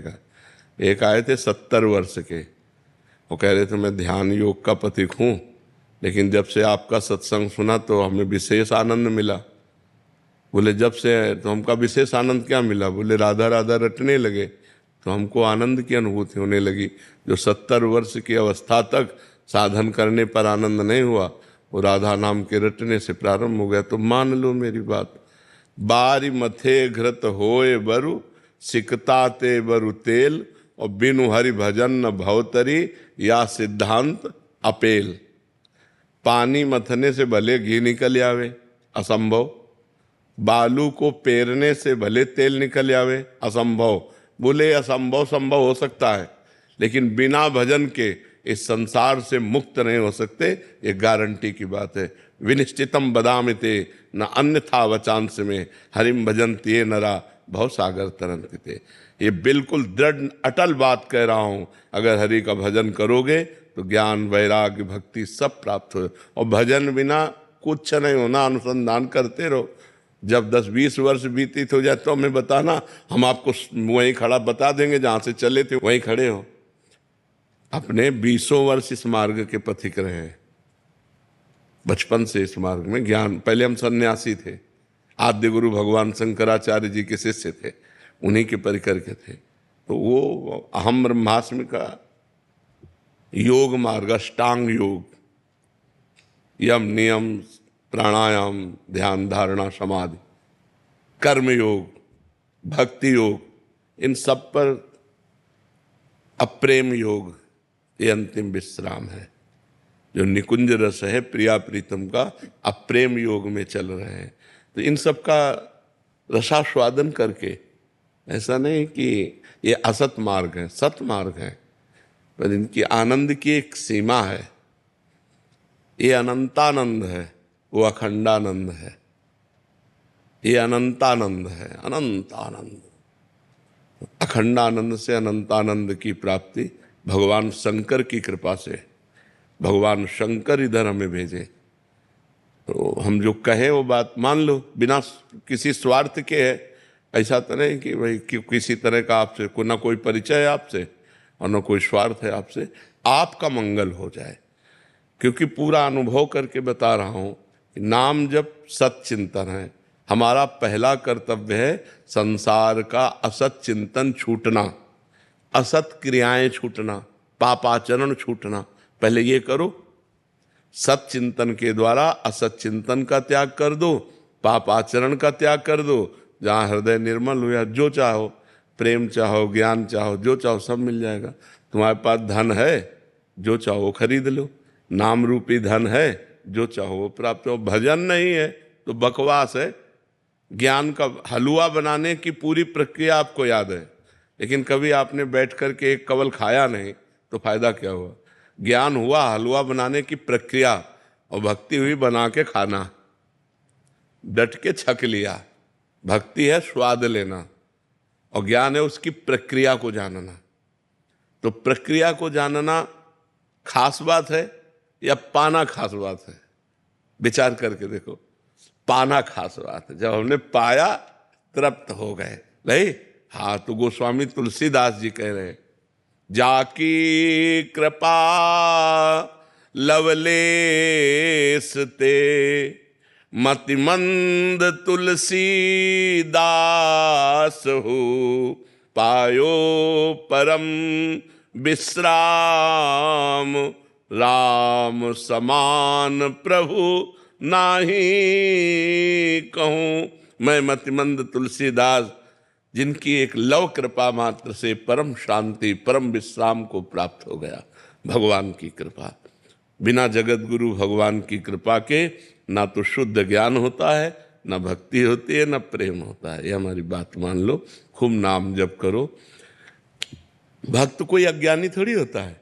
एक आए थे 70 वर्ष के, वो कह रहे थे मैं ध्यान योग का पथिक हूँ, लेकिन जब से आपका सत्संग सुना तो हमें विशेष आनंद मिला। बोले जब से, तो हमका विशेष आनंद क्या मिला? बोले राधा राधा रटने लगे तो हमको आनंद की अनुभूति होने लगी। जो 70 वर्ष की अवस्था तक साधन करने पर आनंद नहीं हुआ, वो राधा नाम के रटने से प्रारंभ हो गया। तो मान लो मेरी बात, बारी मथे घृत होए बरु, सिकता ते बरु तेल, और बिनु हरि भजन न भवतरी, या सिद्धांत अपेल। पानी मथने से भले घी निकल आवे, असंभव। बालू को पेरने से भले तेल निकल आवे, असंभव। बोले असंभव संभव हो सकता है, लेकिन बिना भजन के इस संसार से मुक्त नहीं हो सकते, ये गारंटी की बात है। विनिश्चितम बदामिते न अन्यथा वचांस में, हरिम भजन्ति ये नरा भव सागर तरंत थे। ये बिल्कुल दृढ़ अटल बात कह रहा हूँ। अगर हरि का भजन करोगे तो ज्ञान वैराग्य भक्ति सब प्राप्त हो, और भजन बिना कुछ नहीं होना। अनुसंधान करते रहो। जब 10-20 वर्ष व्यतीत हो जाए तो हमें बताना, हम आपको वहीं खड़ा बता देंगे, जहाँ से चले थे वहीं खड़े हो। अपने 20 वर्ष इस मार्ग के पथिक रहे हैं, बचपन से इस मार्ग में ज्ञान। पहले हम सन्यासी थे, आद्य गुरु भगवान शंकराचार्य जी के शिष्य थे, उन्हीं के परिकर के थे। तो वो अहम ब्रह्मास्मि का योग मार्ग, अष्टांग योग, यम नियम प्राणायाम ध्यान धारणा समाधि, कर्म योग, भक्ति योग, इन सब पर अप्रेम योग ये अंतिम विश्राम है। जो निकुंज रस है प्रिया प्रीतम का, अप्रेम योग में चल रहे हैं। तो इन सब का रसास्वादन करके, ऐसा नहीं कि ये असत मार्ग है, सत मार्ग है, पर इनकी आनंद की एक सीमा है। ये अनंतानंद है, वो अखंडानंद है। ये अनंतानंद है, अनंतानंद। अखंडानंद से अनंतानंद की प्राप्ति भगवान शंकर की कृपा से, भगवान शंकर इधर हमें भेजे। तो हम जो कहें वो बात मान लो, बिना किसी स्वार्थ के है। ऐसा तो नहीं कि भाई किसी तरह का आपसे कोई ना कोई परिचय है आपसे और ना कोई स्वार्थ है आपसे। आपका मंगल हो जाए, क्योंकि पूरा अनुभव करके बता रहा हूँ कि नाम जब सच्चिंतन है। हमारा पहला कर्तव्य है संसार का असत चिंतन छूटना, असत क्रियाएं छूटना, पापाचरण छूटना। पहले ये करो, सत चिंतन के द्वारा असत चिंतन का त्याग कर दो, पापाचरण का त्याग कर दो। जहाँ हृदय निर्मल हुआ, जो चाहो, प्रेम चाहो, ज्ञान चाहो, जो चाहो सब मिल जाएगा। तुम्हारे पास धन है, जो चाहो वो खरीद लो। नाम रूपी धन है, जो चाहो वो प्राप्त हो। भजन नहीं है तो बकवास है। ज्ञान का हलवा बनाने की पूरी प्रक्रिया आपको याद है, लेकिन कभी आपने बैठ करके एक कवल खाया नहीं, तो फायदा क्या हुआ? ज्ञान हुआ हलवा बनाने की प्रक्रिया, और भक्ति हुई बना के खाना, डट के छक लिया। भक्ति है स्वाद लेना, और ज्ञान है उसकी प्रक्रिया को जानना। तो प्रक्रिया को जानना खास बात है या पाना खास बात है? विचार करके देखो। पाना खास बात है। जब हमने पाया तृप्त हो गए। नहीं, हाँ, तो गोस्वामी तुलसीदास जी कह रहे हैं, जाकी कृपा लवलेस ते, मतिमंद तुलसीदास हो, पायो परम विश्राम, राम समान प्रभु नाही कहूँ। मैं मतिमंद तुलसीदास, जिनकी एक लव कृपा मात्र से परम शांति परम विश्राम को प्राप्त हो गया। भगवान की कृपा, बिना जगत गुरु भगवान की कृपा के ना तो शुद्ध ज्ञान होता है, ना भक्ति होती है, ना प्रेम होता है। ये हमारी बात मान लो। खूब नाम जप करो। भक्त कोई अज्ञानी थोड़ी होता है।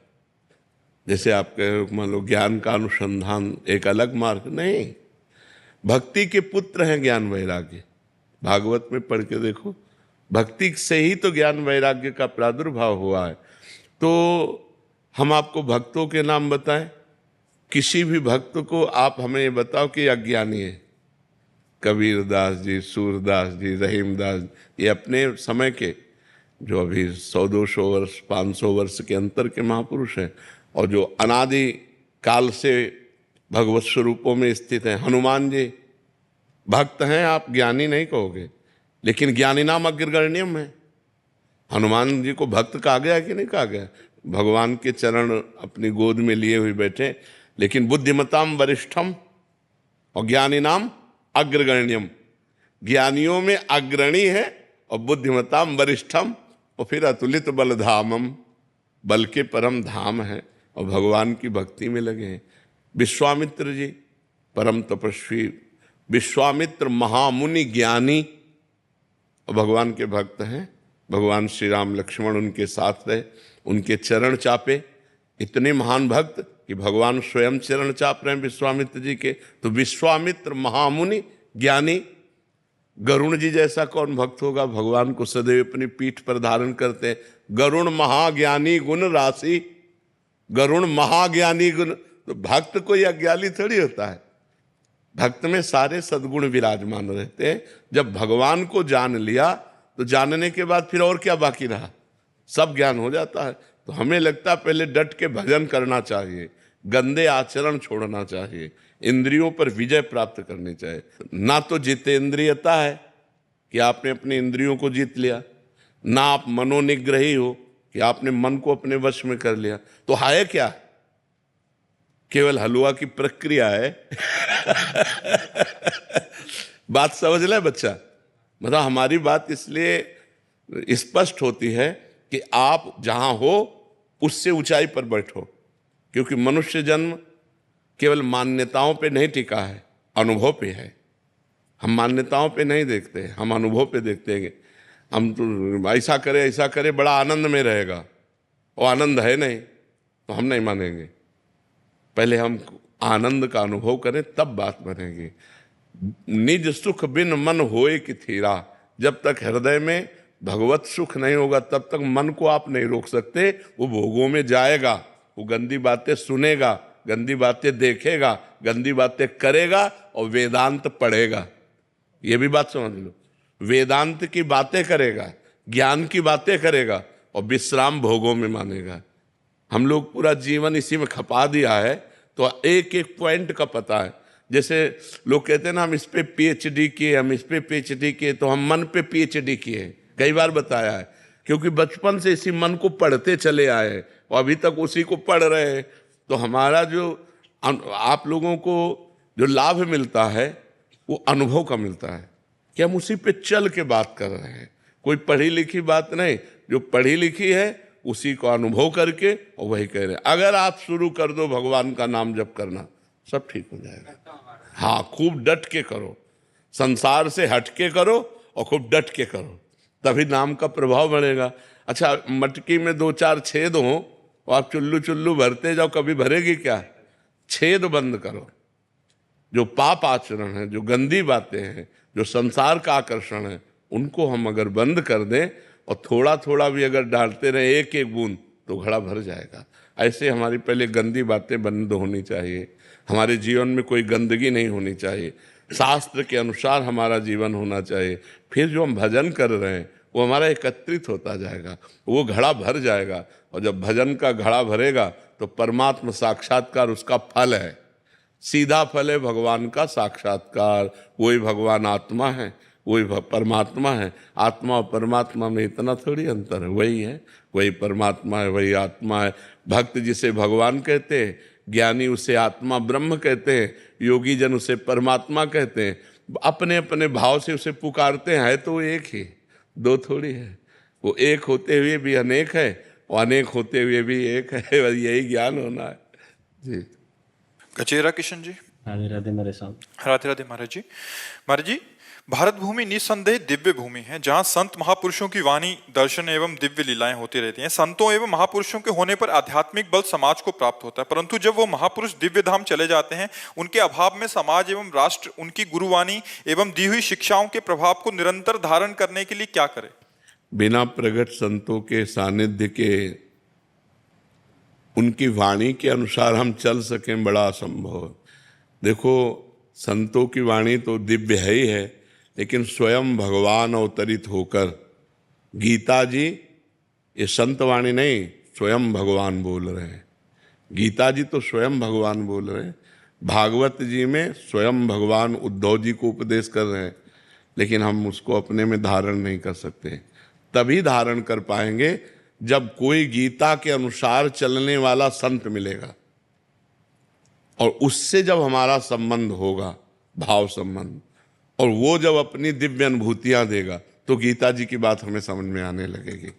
जैसे आप कहे मान लो ज्ञान का अनुसंधान एक अलग मार्ग नहीं, भक्ति के पुत्र हैं ज्ञान वैराग्य। भागवत में पढ़ के देखो, भक्ति से ही तो ज्ञान वैराग्य का प्रादुर्भाव हुआ है। तो हम आपको भक्तों के नाम बताएं, किसी भी भक्त को आप हमें ये बताओ कि अज्ञानी है। कबीरदास जी, सूरदास जी, रहीमदास, ये अपने समय के जो अभी 100-200 वर्ष 500 वर्ष के अंतर के महापुरुष हैं, और जो अनादि काल से भगवत स्वरूपों में स्थित हैं। हनुमान जी भक्त हैं, आप ज्ञानी नहीं कहोगे, लेकिन ज्ञानी नाम अग्रगण्यम है। हनुमान जी को भक्त कहा गया कि नहीं कहा गया? भगवान के चरण अपनी गोद में लिए हुए बैठे, लेकिन बुद्धिमताम वरिष्ठम और ज्ञानी नाम अग्रगण्यम। ज्ञानियों में अग्रणी है और बुद्धिमताम वरिष्ठम, और फिर अतुलित बलधामम, बल के परम धाम है, और भगवान की भक्ति में लगे हैं। विश्वामित्र जी परम तपस्वी, विश्वामित्र महामुनि ज्ञानी और भगवान के भक्त हैं। भगवान श्री राम लक्ष्मण उनके साथ रहे, उनके चरण चापे। इतने महान भक्त कि भगवान स्वयं चरण चाप रहे हैं विश्वामित्र जी के। तो विश्वामित्र महामुनि ज्ञानी, गरुण जी जैसा कौन भक्त होगा? भगवान को सदैव अपनी पीठ पर धारण करते हैं। गरुण महाज्ञानी गुण राशि, गरुण महाज्ञानी गुण। तो भक्त कोई अज्ञानी थोड़ी होता है, भक्त में सारे सद्गुण विराजमान रहते हैं। जब भगवान को जान लिया तो जानने के बाद फिर और क्या बाकी रहा? सब ज्ञान हो जाता है। तो हमें लगता है पहले डट के भजन करना चाहिए, गंदे आचरण छोड़ना चाहिए, इंद्रियों पर विजय प्राप्त करनी चाहिए। ना तो जितेंद्रियता है कि आपने अपने इंद्रियों को जीत लिया, ना आप मनोनिग्रही हो कि आपने मन को अपने वश में कर लिया। तो है क्या? केवल हलवा की प्रक्रिया है। बात समझ ले बच्चा। मतलब हमारी बात इसलिए स्पष्ट होती है कि आप जहां हो उससे ऊंचाई पर बैठो, क्योंकि मनुष्य जन्म केवल मान्यताओं पे नहीं टिका है, अनुभव पे है। हम मान्यताओं पे नहीं देखते, हम अनुभव पे देखते हैं। हम तो ऐसा करे बड़ा आनंद में रहेगा, वो आनंद है नहीं तो हम नहीं मानेंगे। पहले हम आनंद का अनुभव करें तब बात बनेगी। निज सुख बिन मन होए कि थीरा। जब तक हृदय में भगवत सुख नहीं होगा तब तक मन को आप नहीं रोक सकते। वो भोगों में जाएगा, वो गंदी बातें सुनेगा, गंदी बातें देखेगा, गंदी बातें करेगा और वेदांत पढ़ेगा। ये भी बात समझ लो, वेदांत की बातें करेगा, ज्ञान की बातें करेगा और विश्राम भोगों में मानेगा। हम लोग पूरा जीवन इसी में खपा दिया है, तो एक एक पॉइंट का पता है। जैसे लोग कहते हैं ना, हम इस पे पीएचडी किए, हम इस पे पीएचडी किए, तो हम मन पे पीएचडी किए। कई बार बताया है, क्योंकि बचपन से इसी मन को पढ़ते चले आए और अभी तक उसी को पढ़ रहे हैं। तो हमारा जो आप लोगों को जो लाभ मिलता है वो अनुभव का मिलता है कि हम उसी पे चल के बात कर रहे हैं। कोई पढ़ी लिखी बात नहीं, जो पढ़ी लिखी है उसी को अनुभव करके और वही कह रहे हैं। अगर आप शुरू कर दो भगवान का नाम जप करना, सब ठीक हो जाएगा। हाँ, खूब डट के करो, संसार से हट के करो और खूब डट के करो, तभी नाम का प्रभाव बढ़ेगा। अच्छा, मटकी में 2-4 छेद हो और आप चुल्लू चुल्लू भरते जाओ, कभी भरेगी क्या? छेद बंद करो। जो पाप आचरण है, जो गंदी बातें हैं, जो संसार का आकर्षण है, उनको हम अगर बंद कर दें और थोड़ा थोड़ा भी अगर डालते रहे, एक एक बूंद, तो घड़ा भर जाएगा। ऐसे हमारी पहले गंदी बातें बंद होनी चाहिए, हमारे जीवन में कोई गंदगी नहीं होनी चाहिए, शास्त्र के अनुसार हमारा जीवन होना चाहिए। फिर जो हम भजन कर रहे हैं वो हमारा एकत्रित होता जाएगा, वो घड़ा भर जाएगा। और जब भजन का घड़ा भरेगा तो परमात्मा साक्षात्कार उसका फल है, सीधा फल है भगवान का साक्षात्कार। वही भगवान आत्मा है, वही परमात्मा है। आत्मा और परमात्मा में इतना थोड़ी अंतर है, वही है, वही परमात्मा है, वही आत्मा है। भक्त जिसे भगवान कहते हैं, ज्ञानी उसे आत्मा ब्रह्म कहते हैं, योगी जन उसे परमात्मा कहते हैं। अपने अपने भाव से उसे पुकारते हैं, तो वो एक ही, दो थोड़ी है। वो एक होते हुए भी अनेक है और अनेक होते हुए भी एक है। यही ज्ञान होना है जी। गजेरा किशन जी। राधे राधे मेरे साथ। राधे राधे महाराज जी। महाराज जी, भारत भूमि निस्संदेह दिव्य भूमि है, जहां संत महापुरुषों की वाणी, दर्शन एवं दिव्य लीलाएं होती रहती हैं। संतों एवं महापुरुषों के होने पर आध्यात्मिक बल समाज को प्राप्त होता है, परंतु जब वो महापुरुष दिव्य धाम चले जाते हैं, उनके अभाव में समाज एवं राष्ट्र उनकी गुरुवाणी एवं दी हुई शिक्षाओं के प्रभाव को निरंतर धारण करने के लिए क्या करे? बिना प्रगट संतों के सानिध्य के, उनकी वाणी के अनुसार हम चल सकें, बड़ा असंभव है। देखो, संतों की वाणी तो दिव्य है ही है, लेकिन स्वयं भगवान अवतरित होकर गीता जी ये संतवाणी नहीं, स्वयं भगवान बोल रहे हैं। गीता जी तो स्वयं भगवान बोल रहे हैं, भागवत जी में स्वयं भगवान उद्धव जी को उपदेश कर रहे हैं, लेकिन हम उसको अपने में धारण नहीं कर सकते। तभी धारण कर पाएंगे जब कोई गीता के अनुसार चलने वाला संत मिलेगा, और उससे जब हमारा संबंध होगा, भाव संबंध, और वो जब अपनी दिव्य अनुभूतियां देगा, तो गीता जी की बात हमें समझ में आने लगेगी,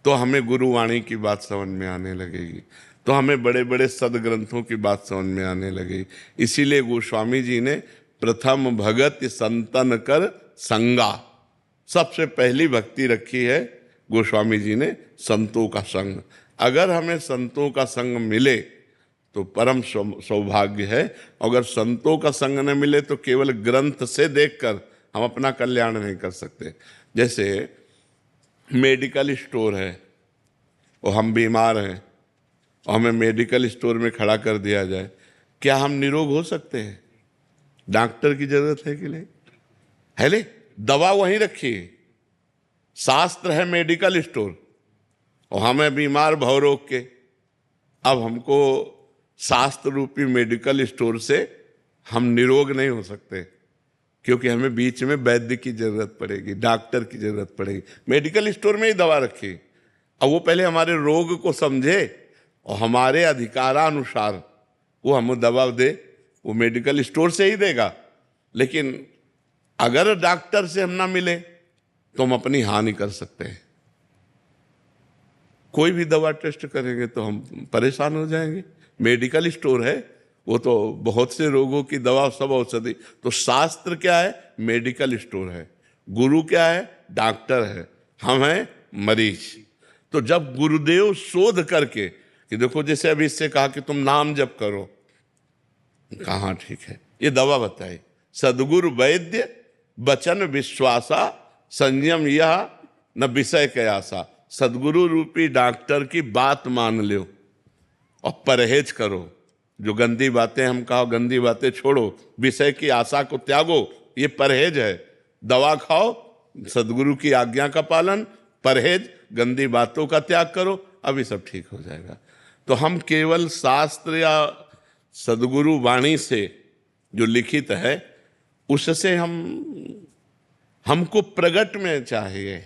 तो हमें गुरुवाणी की बात समझ में आने लगेगी, तो हमें बड़े बड़े सदग्रंथों की बात समझ में आने लगेगी। इसीलिए गोस्वामी जी ने प्रथम भगत संतन कर संगा, सबसे पहली भक्ति रखी है गोस्वामी जी ने संतों का संग। अगर हमें संतों का संग मिले तो परम सौभाग्य है। अगर संतों का संग न मिले तो केवल ग्रंथ से देखकर हम अपना कल्याण नहीं कर सकते। जैसे मेडिकल स्टोर है और हम बीमार हैं और हमें मेडिकल स्टोर में खड़ा कर दिया जाए, क्या हम निरोग हो सकते हैं? डॉक्टर की जरूरत है कि नहीं? है ले, दवा वहीं रखी है, शास्त्र है मेडिकल स्टोर, और हमें बीमार भवरोग के, अब हमको शास्त्र रूपी मेडिकल स्टोर से हम निरोग नहीं हो सकते, क्योंकि हमें बीच में वैद्य की जरूरत पड़ेगी, डॉक्टर की जरूरत पड़ेगी। मेडिकल स्टोर में ही दवा रखी, अब वो पहले हमारे रोग को समझे और हमारे अधिकारानुसार वो हमें दवा दे, वो मेडिकल स्टोर से ही देगा। लेकिन अगर डॉक्टर से हम ना मिले तो हम अपनी हानि कर सकते हैं। कोई भी दवा टेस्ट करेंगे तो हम परेशान हो जाएंगे। मेडिकल स्टोर है, वो तो बहुत से रोगों की दवा, सब औषधि। तो शास्त्र क्या है? मेडिकल स्टोर है। गुरु क्या है? डॉक्टर है। हम हैं मरीज। तो जब गुरुदेव शोध करके कि देखो, जैसे अभी इससे कहा कि तुम नाम जप करो, कहाँ ठीक है, ये दवा बताई, सदगुरु वैद्य बचन विश्वासा संयम यह न विषय कयासा। सदगुरु रूपी डॉक्टर की बात मान लो और परहेज करो। जो गंदी बातें हम कहो, गंदी बातें छोड़ो, विषय की आशा को त्यागो, ये परहेज है। दवा खाओ, सदगुरु की आज्ञा का पालन, परहेज, गंदी बातों का त्याग करो, अभी सब ठीक हो जाएगा। तो हम केवल शास्त्र या सदगुरु वाणी से जो लिखित है उससे हमको प्रगट में चाहिए,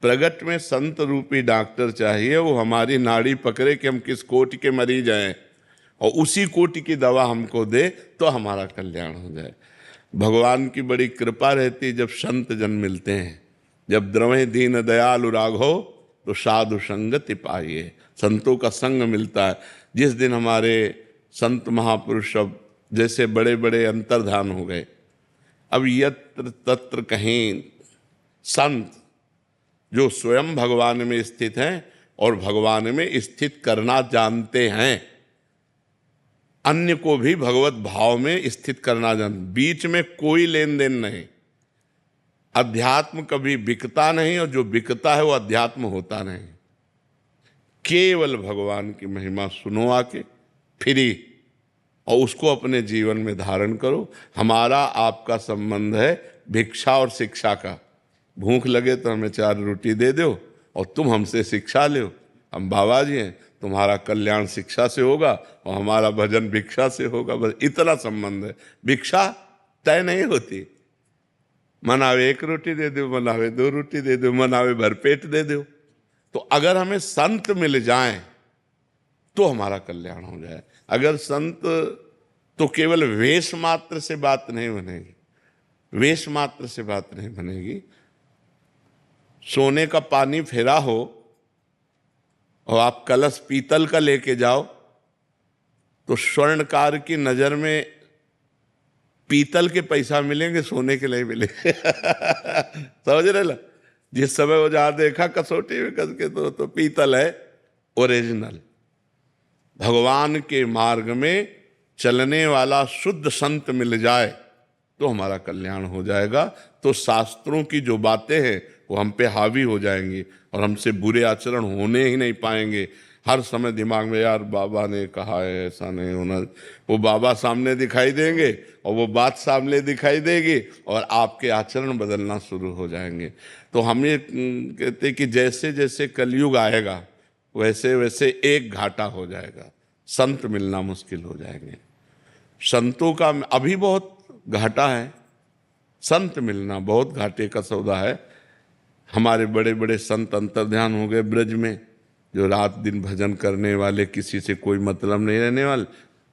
प्रगट में संत रूपी डॉक्टर चाहिए। वो हमारी नाड़ी पकड़े कि हम किस कोटि के मरीज हैं और उसी कोटि की दवा हमको दे तो हमारा कल्याण हो जाए। भगवान की बड़ी कृपा रहती जब संत जन मिलते हैं। जब द्रवें दीन दयालु राघो तो साधु संगति पाइए। संतों का संग मिलता है। जिस दिन हमारे संत महापुरुष अब जैसे बड़े बड़े अंतर्धान हो गए, अब यत्र तत्र कहीं संत जो स्वयं भगवान में स्थित हैं और भगवान में स्थित करना जानते हैं, अन्य को भी भगवत भाव में स्थित करना जानते, बीच में कोई लेन देन नहीं। अध्यात्म कभी बिकता नहीं और जो बिकता है वो अध्यात्म होता नहीं। केवल भगवान की महिमा सुनो आके फ्री, और उसको अपने जीवन में धारण करो। हमारा आपका संबंध है भिक्षा और शिक्षा का। भूख लगे तो हमें 4 रोटी दे दो और तुम हमसे शिक्षा लो। हम बाबा जी हैं, तुम्हारा कल्याण शिक्षा से होगा और हमारा भजन भिक्षा से होगा। बस इतना संबंध है। भिक्षा तय नहीं होती। मनावे 1 रोटी दे दो, मनावे 2 रोटी दे दो, मनावे भरपेट दे दो। तो अगर हमें संत मिल जाएं तो हमारा कल्याण हो जाए। अगर संत तो केवल वेश मात्र से बात नहीं बनेगी, वेश मात्र से बात नहीं बनेगी। सोने का पानी फेरा हो और आप कलश पीतल का लेके जाओ तो स्वर्णकार की नजर में पीतल के पैसा मिलेंगे, सोने के नहीं मिलेंगे। समझ रहे ला? जिस समय वो जहां देखा कसौटी में कस के तो पीतल है ओरिजिनल। भगवान के मार्ग में चलने वाला शुद्ध संत मिल जाए तो हमारा कल्याण हो जाएगा। तो शास्त्रों की जो बातें हैं वो हम पे हावी हो जाएंगी और हमसे बुरे आचरण होने ही नहीं पाएंगे। हर समय दिमाग में यार बाबा ने कहा है, ऐसा नहीं होना। वो बाबा सामने दिखाई देंगे और वो बात सामने दिखाई देगी और आपके आचरण बदलना शुरू हो जाएंगे। तो हम ये कहते कि जैसे जैसे कलयुग आएगा वैसे वैसे एक घाटा हो जाएगा, संत मिलना मुश्किल हो जाएंगे। संतों का अभी बहुत घाटा है, संत मिलना बहुत घाटे का सौदा है। हमारे बड़े बड़े संत अंतर्ध्यान हो गए ब्रज में, जो रात दिन भजन करने वाले, किसी से कोई मतलब नहीं रहने वाले,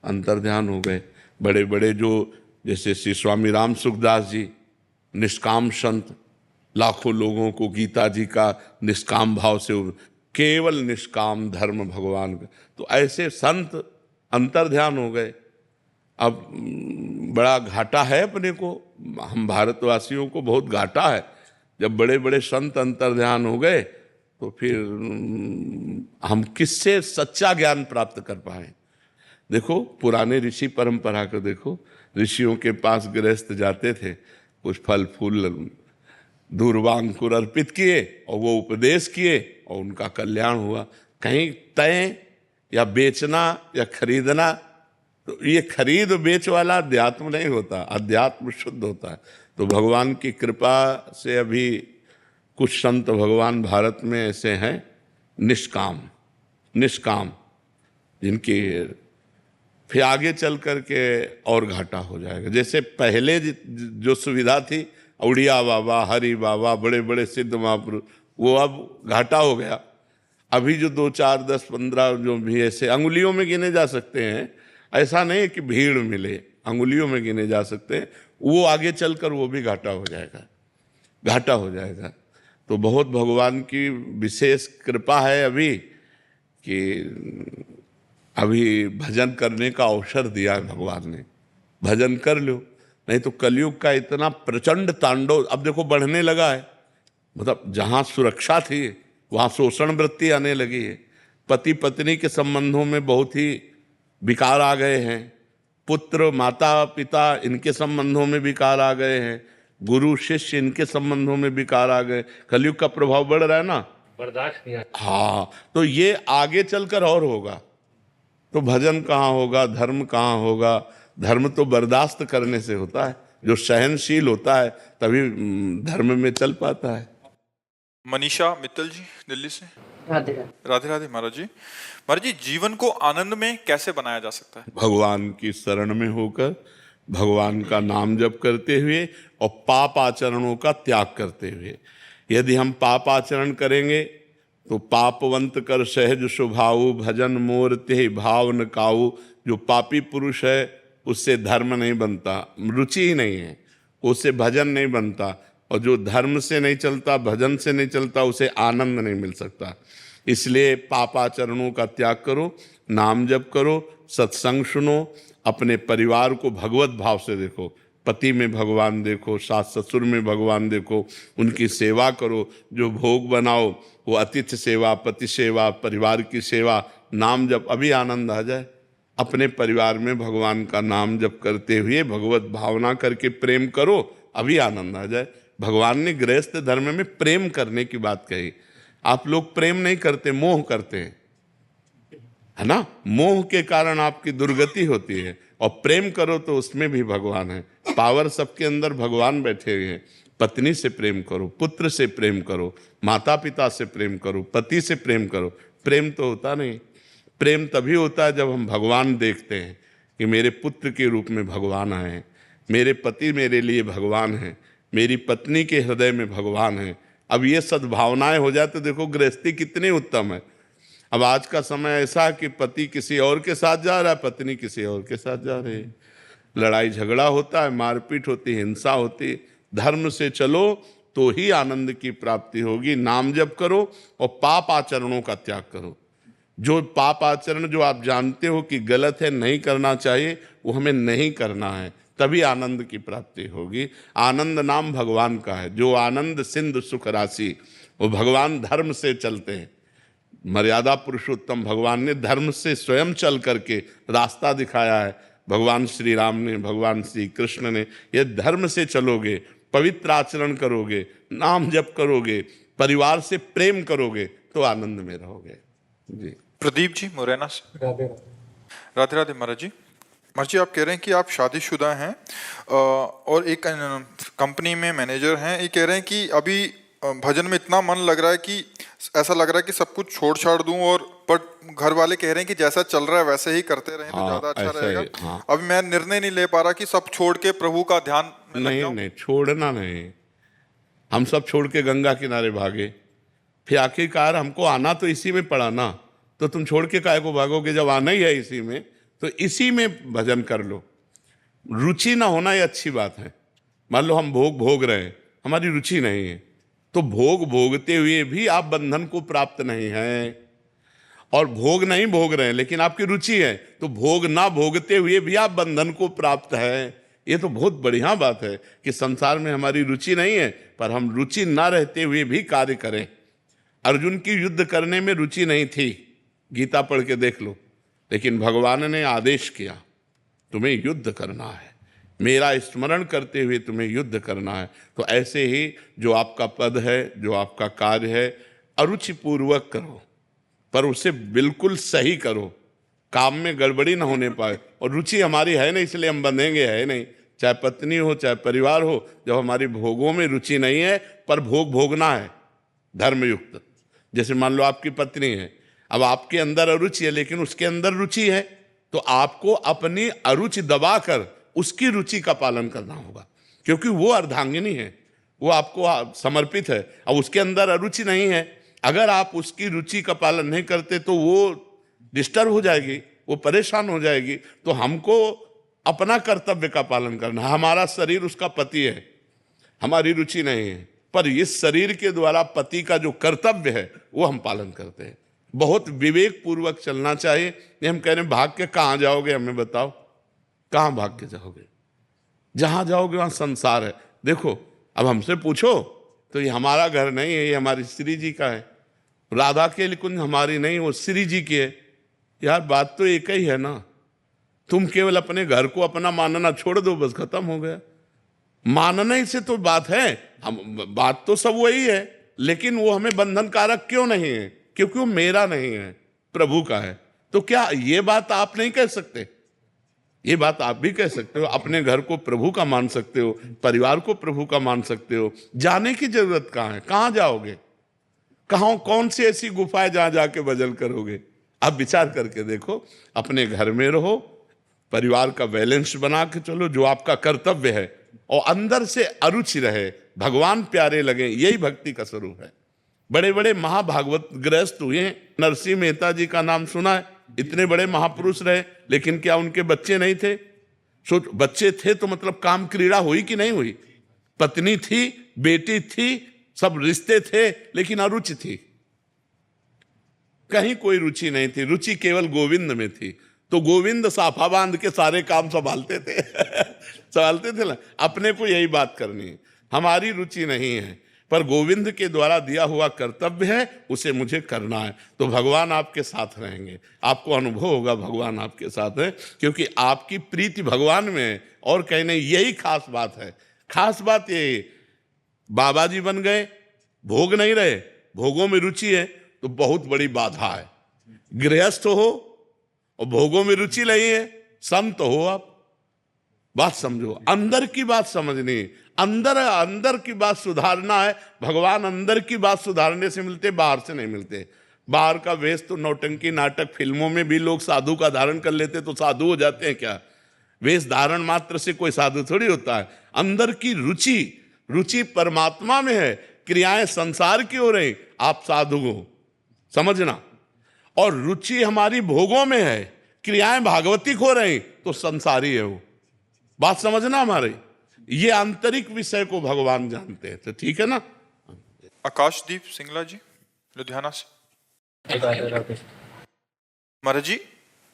अंतर्ध्यान हो गए। बड़े बड़े जो जैसे श्री स्वामी राम सुखदास जी, निष्काम संत, लाखों लोगों को गीता जी का निष्काम भाव से, केवल निष्काम धर्म भगवान का, तो ऐसे संत अंतर्ध्यान हो गए। अब बड़ा घाटा है अपने को, हम भारतवासियों को बहुत घाटा है। जब बड़े बड़े संत अंतर्ध्यान हो गए तो फिर हम किससे सच्चा ज्ञान प्राप्त कर पाए। देखो पुराने ऋषि परंपरा को देखो, ऋषियों के पास गृहस्थ जाते थे, कुछ फल फूल दूर्वांकुर अर्पित किए और वो उपदेश किए और उनका कल्याण हुआ। कहीं तय या बेचना या खरीदना, तो ये खरीद बेच वाला अध्यात्म नहीं होता, अध्यात्म शुद्ध होता है। तो भगवान की कृपा से अभी कुछ संत भगवान भारत में ऐसे हैं निष्काम, निष्काम, जिनकी फिर आगे चल करके और घाटा हो जाएगा। जैसे पहले जो सुविधा थी, उड़िया बाबा, हरि बाबा, बड़े बड़े सिद्ध महापुरुष, वो अब घाटा हो गया। अभी जो 2, 4, 10, 15 जो भी ऐसे अंगुलियों में गिने जा सकते हैं, ऐसा नहीं है कि भीड़ मिले, अंगुलियों में गिने जा सकते हैं, वो आगे चलकर वो भी घाटा हो जाएगा, घाटा हो जाएगा। तो बहुत भगवान की विशेष कृपा है अभी कि अभी भजन करने का अवसर दिया है भगवान ने, भजन कर लो। नहीं तो कलयुग का इतना प्रचंड तांडव अब देखो बढ़ने लगा है। मतलब जहाँ सुरक्षा थी वहाँ शोषण वृत्ति आने लगी है। पति पत्नी के संबंधों में बहुत ही विकार आ गए हैं, पुत्र माता पिता इनके संबंधों में विकार आ गए हैं, गुरु शिष्य इनके संबंधों में विकार आ गए। कलयुग का प्रभाव बढ़ रहा है ना, बर्दाश्त नहीं। हाँ, तो ये आगे चलकर और होगा। तो भजन कहाँ होगा, धर्म कहाँ होगा। धर्म तो बर्दाश्त करने से होता है, जो सहनशील होता है तभी धर्म में चल पाता है। मनीषा मित्तल जी दिल्ली से। राधे राधे राधे महाराज जी। महाराज जी, जीवन को आनंद में कैसे बनाया जा सकता है? भगवान की शरण में होकर, भगवान का नाम जप करते हुए और पाप आचरणों का त्याग करते हुए। यदि हम पाप आचरण करेंगे तो पापवंत कर सहज स्वभाव, भजन मोर ते भाव न काऊ। जो पापी पुरुष है उससे धर्म नहीं बनता, रुचि ही नहीं है, उससे भजन नहीं बनता। और जो धर्म से नहीं चलता, भजन से नहीं चलता, उसे आनंद नहीं मिल सकता। इसलिए पापाचरणों का त्याग करो, नाम जप करो, सत्संग सुनो, अपने परिवार को भगवत भाव से देखो, पति में भगवान देखो, सास ससुर में भगवान देखो, उनकी सेवा करो। जो भोग बनाओ वो अतिथि सेवा, पति सेवा, परिवार की सेवा, नाम जप, अभी आनंद आ जाए। अपने परिवार में भगवान का नाम जप करते हुए भगवत भावना करके प्रेम करो, अभी आनंद आ जाए। भगवान ने गृहस्थ धर्म में प्रेम करने की बात कही। आप लोग प्रेम नहीं करते, मोह करते हैं, है ना। मोह के कारण आपकी दुर्गति होती है, और प्रेम करो तो उसमें भी भगवान है। पावर सबके अंदर भगवान बैठे हुए हैं। पत्नी से प्रेम करो, पुत्र से प्रेम करो, माता पिता से प्रेम करो, पति से प्रेम करो। प्रेम तो होता नहीं। प्रेम तभी होता है जब हम भगवान देखते हैं कि मेरे पुत्र के रूप में भगवान आए, मेरे पति मेरे लिए भगवान हैं, मेरी पत्नी के हृदय में भगवान है। अब ये सद्भावनाएं हो जाए तो देखो गृहस्थी कितनी उत्तम है। अब आज का समय ऐसा है कि पति किसी और के साथ जा रहा है, पत्नी किसी और के साथ जा रही है, लड़ाई झगड़ा होता है, मारपीट होती है, हिंसा होती है। धर्म से चलो तो ही आनंद की प्राप्ति होगी। नाम जप करो और पाप आचरणों का त्याग करो। जो पाप आचरण जो आप जानते हो कि गलत है, नहीं करना चाहिए, वो हमें नहीं करना है, तभी आनंद की प्राप्ति होगी। आनंद नाम भगवान का है। जो आनंद सिंधु सुख राशि, वो भगवान धर्म से चलते हैं। मर्यादा पुरुषोत्तम भगवान ने धर्म से स्वयं चल करके रास्ता दिखाया है। भगवान श्री राम ने, भगवान श्री कृष्ण ने, ये धर्म से चलोगे, पवित्र आचरण करोगे, नाम जप करोगे, परिवार से प्रेम करोगे तो आनंद में रहोगे। जी। प्रदीप जी मुरैना से। राधे राधे। राधे राधे महाराज जी। महाराज जी आप कह रहे हैं कि आप शादीशुदा हैं और एक कंपनी में मैनेजर हैं। ये कह रहे हैं कि अभी भजन में इतना मन लग रहा है कि ऐसा लग रहा है कि सब कुछ छोड़ छाड़ दूं, और पर घर वाले कह रहे हैं कि जैसा चल रहा है वैसे ही करते रहें तो ज्यादा अच्छा ऐसा ही, रहेगा। हाँ। अभी मैं निर्णय नहीं ले पा रहा कि सब छोड़ के प्रभु का ध्यान में लग नहीं जाऊं। नहीं, छोड़ना नहीं। हम सब छोड़ के गंगा किनारे भागे, फिर आखिरकार हमको आना तो इसी में पड़ा ना, तो तुम छोड़ के काहे को भागोगे? जब आना ही है इसी में, तो इसी में भजन कर लो। रुचि ना होना ये अच्छी बात है। मान लो हम भोग भोग रहे हैं, हमारी रुचि नहीं है, तो भोग भोगते हुए भी आप बंधन को प्राप्त नहीं हैं। और भोग नहीं भोग रहे हैं लेकिन आपकी रुचि है, तो भोग ना भोगते हुए भी आप बंधन को प्राप्त है। ये तो बहुत बढ़िया बात है कि संसार में हमारी रुचि नहीं है, पर हम रुचि ना रहते हुए भी कार्य करें। अर्जुन की युद्ध करने में रुचि नहीं थी, गीता पढ़ के देख लो, लेकिन भगवान ने आदेश किया तुम्हें युद्ध करना है, मेरा स्मरण करते हुए तुम्हें युद्ध करना है। तो ऐसे ही जो आपका पद है, जो आपका कार्य है, अरुचिपूर्वक करो, पर उसे बिल्कुल सही करो, काम में गड़बड़ी ना होने पाए। और रुचि हमारी है नहीं, इसलिए हम बंधेंगे, है नहीं। चाहे पत्नी हो चाहे परिवार हो, जब हमारी भोगों में रुचि नहीं है, पर भोग भोगना है धर्मयुक्त। जैसे मान लो आपकी पत्नी है, अब आपके अंदर अरुचि है लेकिन उसके अंदर रुचि है, तो आपको अपनी अरुचि दबाकर उसकी रुचि का पालन करना होगा, क्योंकि वो अर्धांगिनी है, वो आपको समर्पित है। अब उसके अंदर अरुचि नहीं है, अगर आप उसकी रुचि का पालन नहीं करते तो वो डिस्टर्ब हो जाएगी, वो परेशान हो जाएगी। तो हमको अपना कर्तव्य का पालन करना है। हमारा शरीर उसका पति है, हमारी रुचि नहीं है, पर इस शरीर के द्वारा पति का जो कर्तव्य है वो हम पालन करते हैं। बहुत विवेक पूर्वक चलना चाहिए। ये हम कह रहे हैं भाग के कहाँ जाओगे, हमें बताओ, कहाँ भाग के जाओगे? जहाँ जाओगे वहाँ संसार है। देखो अब हमसे पूछो तो ये हमारा घर नहीं है, ये हमारी श्री जी का है। राधा के कुंज हमारी नहीं, वो श्री जी की है। यार बात तो एक ही है ना, तुम केवल अपने घर को अपना मानना छोड़ दो, बस खत्म हो गया। मानने से तो बात है, हम बात तो सब वही है, लेकिन वो हमें बंधन कारक क्यों नहीं है? क्योंकि वो मेरा नहीं है, प्रभु का है। तो क्या ये बात आप नहीं कह सकते? ये बात आप भी कह सकते हो। अपने घर को प्रभु का मान सकते हो, परिवार को प्रभु का मान सकते हो। जाने की जरूरत कहाँ है? कहाँ जाओगे? कहाँ कौन सी ऐसी गुफाएं जहां जाके भजन करोगे? आप विचार करके देखो। अपने घर में रहो, परिवार का बैलेंस बना के चलो, जो आपका कर्तव्य है, और अंदर से अरुचि रहे, भगवान प्यारे लगे, यही भक्ति का स्वरूप है। बड़े बड़े महाभागवत गृहस्थ हुए हैं। नरसिंह मेहता जी का नाम सुना है, इतने बड़े महापुरुष रहे, लेकिन क्या उनके बच्चे नहीं थे? सोच, बच्चे थे तो मतलब काम क्रीड़ा हुई कि नहीं हुई? पत्नी थी, बेटी थी, सब रिश्ते थे, लेकिन अरुचि थी, कहीं कोई रुचि नहीं थी। रुचि केवल गोविंद में थी। तो गोविंद साफा बांध के सारे काम संभालते थे संभालते थे ना। अपने को यही बात करनी है, हमारी रुचि नहीं है, पर गोविंद के द्वारा दिया हुआ कर्तव्य है, उसे मुझे करना है। तो भगवान आपके साथ रहेंगे, आपको अनुभव होगा भगवान आपके साथ है, क्योंकि आपकी प्रीति भगवान में है। और कहीं नहीं, यही खास बात है। खास बात ये, बाबा जी बन गए, भोग नहीं रहे, भोगों में रुचि है, तो बहुत बड़ी बाधा है। गृहस्थ हो और भोगों में रुचि नहीं है, संत हो आप। बात समझो, अंदर की बात समझनी है, अंदर की बात सुधारना है। भगवान अंदर की बात सुधारने से मिलते, बाहर से नहीं मिलते। बाहर का वेश तो नौटंकी नाटक फिल्मों में भी लोग साधु का धारण कर लेते तो साधु हो जाते हैं क्या? वेश धारण मात्र से कोई साधु थोड़ी होता है। अंदर की रुचि परमात्मा में है, क्रियाएं संसार की हो रही, आप साधु हो, समझना। और रुचि हमारी भोगों में है, क्रियाएं भागवतिक हो रही, तो संसारी है वो। बात समझना हमारी, ये आंतरिक विषय को भगवान जानते हैं। तो ठीक है ना। आकाशदीप सिंगला जी लुधियाना से। महाराज जी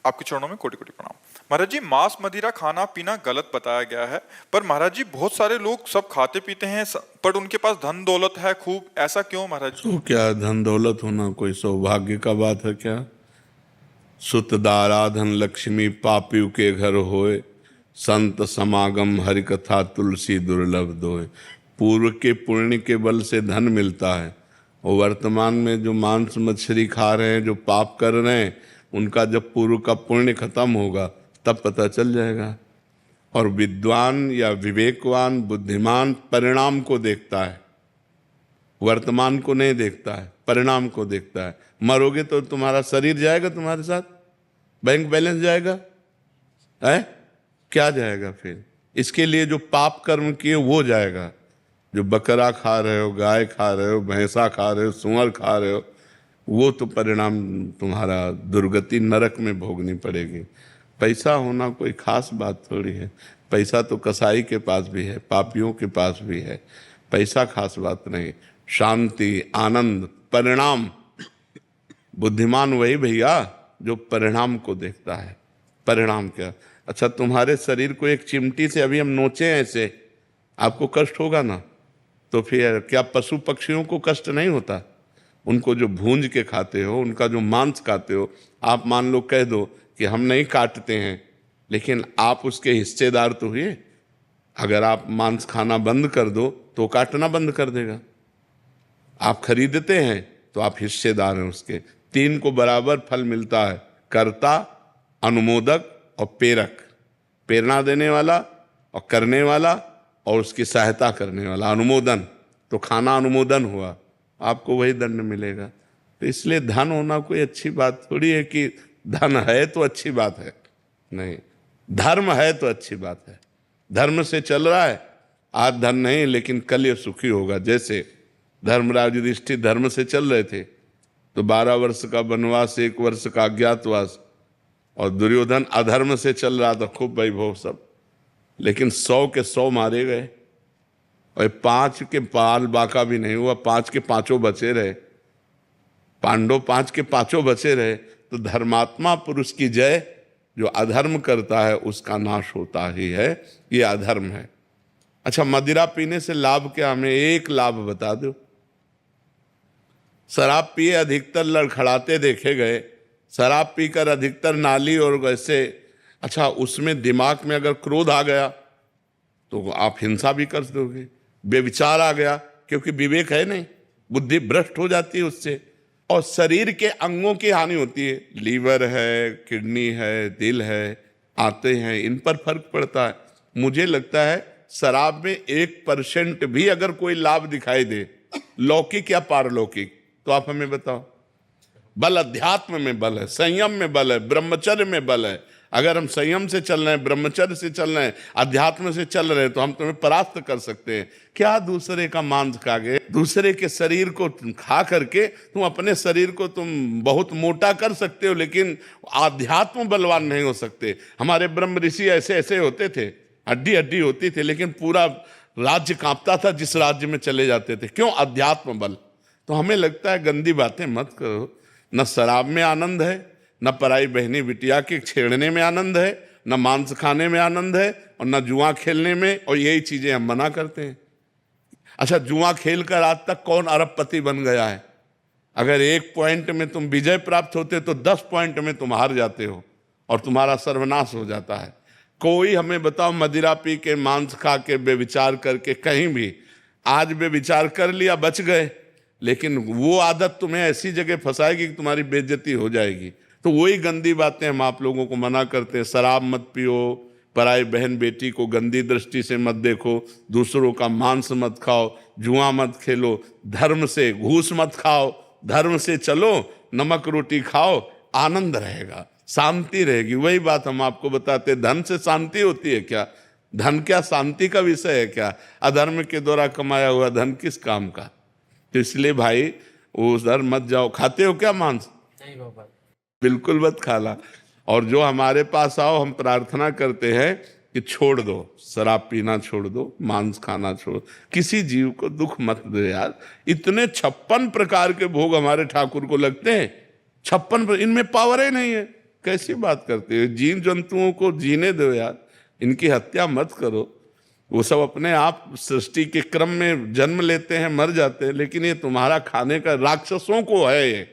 आपके चरणों में कोटि कोटि प्रणाम। महाराज जी मांस मदिरा खाना पीना गलत बताया गया है, पर महाराज जी बहुत सारे लोग सब खाते पीते हैं, पर उनके पास धन दौलत है खूब, ऐसा क्यों महाराज जी? तो क्या धन दौलत होना कोई सौभाग्य का बात है क्या? सुत दाराधन लक्ष्मी पापियों के घर होए, संत समागम हरि कथा तुलसी दुर्लभ दोए। पूर्व के पुण्य के बल से धन मिलता है और वर्तमान में जो मांस मछली खा रहे हैं, जो पाप कर रहे हैं, उनका जब पूर्व का पुण्य खत्म होगा तब पता चल जाएगा। और विद्वान या विवेकवान बुद्धिमान परिणाम को देखता है, वर्तमान को नहीं देखता है, परिणाम को देखता है। मरोगे तो तुम्हारा शरीर जाएगा तुम्हारे साथ, बैंक बैलेंस जाएगा है, क्या जाएगा फिर? इसके लिए जो पाप कर्म किए वो जाएगा। जो बकरा खा रहे हो, गाय खा रहे हो, भैंसा खा रहे हो, सुअर खा रहे हो, वो तो परिणाम तुम्हारा दुर्गति नरक में भोगनी पड़ेगी। पैसा होना कोई खास बात थोड़ी है। पैसा तो कसाई के पास भी है, पापियों के पास भी है। पैसा खास बात नहीं। शांति, आनंद, परिणाम। बुद्धिमान वही भैया जो परिणाम को देखता है। परिणाम क्या? अच्छा, तुम्हारे शरीर को एक चिमटी से अभी हम नोचे ऐसे, आपको कष्ट होगा ना? तो फिर क्या पशु पक्षियों को कष्ट नहीं होता? उनको जो भूंज के खाते हो, उनका जो मांस खाते हो, आप मान लो कह दो कि हम नहीं काटते हैं, लेकिन आप उसके हिस्सेदार तो हुए। अगर आप मांस खाना बंद कर दो तो काटना बंद कर देगा। आप खरीदते हैं तो आप हिस्सेदार हैं उसके। तीन को बराबर फल मिलता है, कर्ता, अनुमोदक और प्रेरक। प्रेरणा देने वाला और करने वाला और उसकी सहायता करने वाला, अनुमोदन। तो खाना अनुमोदन हुआ, आपको वही दंड मिलेगा। तो इसलिए धन होना कोई अच्छी बात थोड़ी है कि धन है तो अच्छी बात है, नहीं। धर्म है तो अच्छी बात है। धर्म से चल रहा है, आज धन नहीं लेकिन कल ये सुखी होगा। जैसे धर्मराज युधिष्ठिर धर्म से चल रहे थे तो 12 वर्ष का वनवास, 1 वर्ष का अज्ञातवास, और दुर्योधन अधर्म से चल रहा था, खूब वैभव सब, लेकिन 100 के 100 मारे गए और 5 के पाल बाका भी नहीं हुआ, 5 के 5 बचे रहे। पांडव 5 के 5 बचे रहे। तो धर्मात्मा पुरुष की जय, जो अधर्म करता है उसका नाश होता ही है। ये अधर्म है। अच्छा, मदिरा पीने से लाभ क्या? हमें एक लाभ बता दो। शराब पिए अधिकतर लड़खड़ाते देखे गए। शराब पीकर अधिकतर नाली और वैसे, अच्छा उसमें दिमाग में अगर क्रोध आ गया तो आप हिंसा भी कर दोगे। बेविचार आ गया, क्योंकि विवेक है नहीं, बुद्धि भ्रष्ट हो जाती है उससे। और शरीर के अंगों की हानि होती है। लीवर है, किडनी है, दिल है, आते हैं, इन पर फर्क पड़ता है। मुझे लगता है शराब में 1% भी अगर कोई लाभ दिखाई दे, लौकिक या पारलौकिक, तो आप हमें बताओ। बल अध्यात्म में बल है, संयम में बल है, ब्रह्मचर्य में बल है। अगर हम संयम से चल रहे हैं, ब्रह्मचर्य से चल रहे हैं, अध्यात्म से चल रहे हैं, तो हम तुम्हें परास्त कर सकते हैं। क्या दूसरे का मांस खा के, दूसरे के शरीर को खा करके तुम अपने शरीर को तुम बहुत मोटा कर सकते हो, लेकिन आध्यात्म बलवान नहीं हो सकते। हमारे ब्रह्म ऋषि ऐसे ऐसे होते थे, हड्डी हड्डी होती थी, लेकिन पूरा राज्य कांपता था जिस राज्य में चले जाते थे। क्यों? अध्यात्म बल। तो हमें लगता है गंदी बातें मत करो। न शराब में आनंद है, न पराई बहनी बिटिया के छेड़ने में आनंद है, न मांस खाने में आनंद है, और न जुआ खेलने में। और यही चीजें हम मना करते हैं। अच्छा, जुआ खेलकर आज तक कौन अरबपति बन गया है? अगर 1 पॉइंट में तुम विजय प्राप्त होते तो 10 पॉइंट में तुम हार जाते हो और तुम्हारा सर्वनाश हो जाता है। कोई हमें बताओ, मदिरा पी के, मांस खा के, बेविचार करके, कहीं भी आज बेविचार कर लिया, बच गए, लेकिन वो आदत तुम्हें ऐसी जगह फंसाएगी कि तुम्हारी बेइज्जती हो जाएगी। तो वही गंदी बातें हम आप लोगों को मना करते हैं। शराब मत पियो, पराई बहन बेटी को गंदी दृष्टि से मत देखो, दूसरों का मांस मत खाओ, जुआ मत खेलो, धर्म से घूस मत खाओ, धर्म से चलो, नमक रोटी खाओ, आनंद रहेगा, शांति रहेगी। वही बात हम आपको बताते, धन से शांति होती है क्या? धन क्या शांति का विषय है क्या? अधर्म के द्वारा कमाया हुआ धन किस काम का? तो इसलिए भाई उधर मत जाओ। खाते हो क्या मांस? नहीं बाबा, बिल्कुल मत खाला। और जो हमारे पास आओ, हम प्रार्थना करते हैं कि छोड़ दो, शराब पीना छोड़ दो, मांस खाना छोड़, किसी जीव को दुख मत दो यार। इतने 56 प्रकार के भोग हमारे ठाकुर को लगते हैं, 56, इनमें पावर ही नहीं है। कैसी बात करते हो? जीव जंतुओं को जीने दो यार, इनकी हत्या मत करो। वो सब अपने आप सृष्टि के क्रम में जन्म लेते हैं, मर जाते हैं, लेकिन ये तुम्हारा खाने का, राक्षसों को है ये,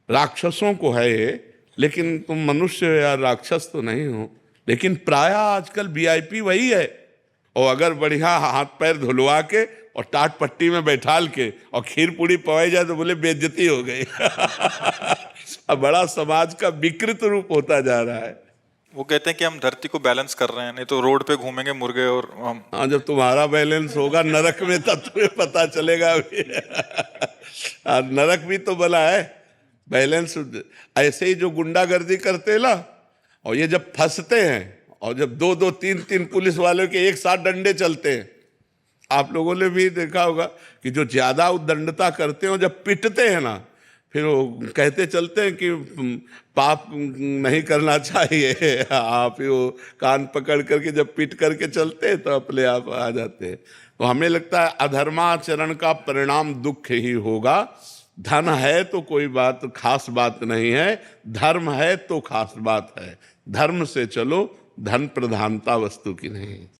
राक्षसों को है ये। लेकिन तुम मनुष्य हो यार, राक्षस तो नहीं हो। लेकिन प्रायः आजकल VIP वही है। और अगर बढ़िया हाथ पैर धुलवा के और टाट पट्टी में बैठाल के और खीर पूड़ी पवाई जाए तो बोले बेइज्जती हो गई। अब बड़ा समाज का विकृत रूप होता जा रहा है। वो कहते हैं कि हम धरती को बैलेंस कर रहे हैं, नहीं तो रोड पे घूमेंगे मुर्गे और हम। हाँ, जब तुम्हारा बैलेंस होगा नरक में तब तुम्हें पता चलेगा। नरक भी तो बना है बैलेंस। ऐसे ही जो गुंडागर्दी करते हैं ना, और ये जब फंसते हैं और जब दो दो तीन तीन पुलिस वालों के एक साथ डंडे चलते हैं, आप लोगों ने भी देखा होगा कि जो ज्यादा उद्दंडता करते हैं जब पिटते हैं ना, फिर वो कहते चलते हैं कि पाप नहीं करना चाहिए। आप वो कान पकड़ करके जब पीट करके चलते हैं तो अपने आप आ जाते हैं। तो हमें लगता है अधर्माचरण का परिणाम दुख ही होगा। धन है तो कोई बात खास बात नहीं है, धर्म है तो खास बात है। धर्म से चलो, धन प्रधानता वस्तु की नहीं।